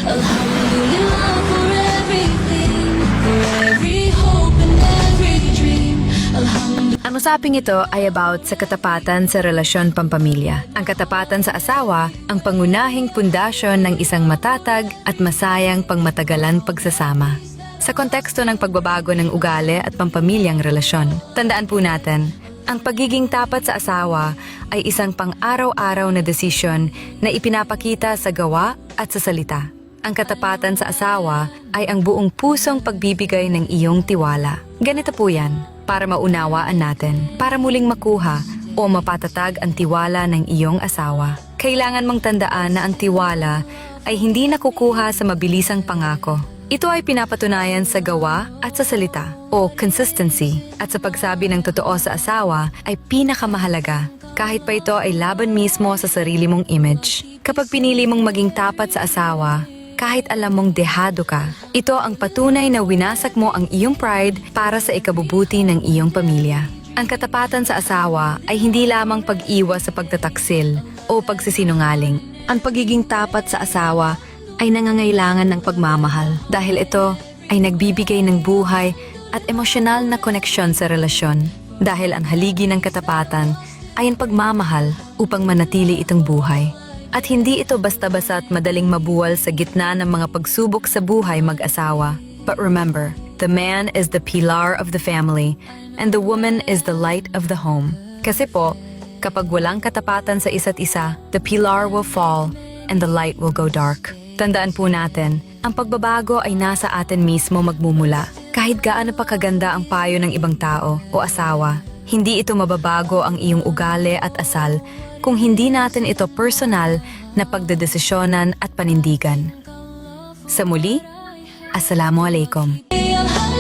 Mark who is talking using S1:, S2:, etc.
S1: Alhamdulillah for everything, for every hope and every dream. Alhamdulillah.
S2: Ang usaping ito ay about sa katapatan sa relasyon pampamilya. Ang katapatan sa asawa, ang pangunahing pundasyon ng isang matatag at masayang pangmatagalan pagsasama. Sa konteksto ng pagbabago ng ugali at pampamilyang relasyon, tandaan po natin, ang pagiging tapat sa asawa ay isang pang-araw-araw na desisyon na ipinapakita sa gawa at sa salita. Ang katapatan sa asawa ay ang buong pusong pagbibigay ng iyong tiwala. Ganito po yan, para maunawaan natin, para muling makuha o mapatatag ang tiwala ng iyong asawa. Kailangan mong tandaan na ang tiwala ay hindi nakukuha sa mabilisang pangako. Ito ay pinapatunayan sa gawa at sa salita o consistency, at sa pagsabi ng totoo sa asawa ay pinakamahalaga kahit pa ito ay laban mismo sa sarili mong image. Kapag pinili mong maging tapat sa asawa, kahit alam mong dehado ka, ito ang patunay na winasak mo ang iyong pride para sa ikabubuti ng iyong pamilya. Ang katapatan sa asawa ay hindi lamang pag-iwas sa pagtataksil o pagsisinungaling. Ang pagiging tapat sa asawa ay nangangailangan ng pagmamahal dahil ito ay nagbibigay ng buhay at emosyonal na koneksyon sa relasyon. Dahil ang haligi ng katapatan ay ang pagmamahal upang manatili itong buhay. At hindi ito basta-basta at madaling mabuwal sa gitna ng mga pagsubok sa buhay mag-asawa. But remember, the man is the pillar of the family and the woman is the light of the home. Kasi po, kapag walang katapatan sa isa't isa, the pillar will fall and the light will go dark. Tandaan po natin, ang pagbabago ay nasa atin mismo magmumula. Kahit gaano pa kaganda ang payo ng ibang tao o asawa, hindi ito mababago ang iyong ugali at asal kung hindi natin ito personal na pagdedesisyonan at panindigan. Sa muli, Assalamualaikum.
S1: Alhamdulillah.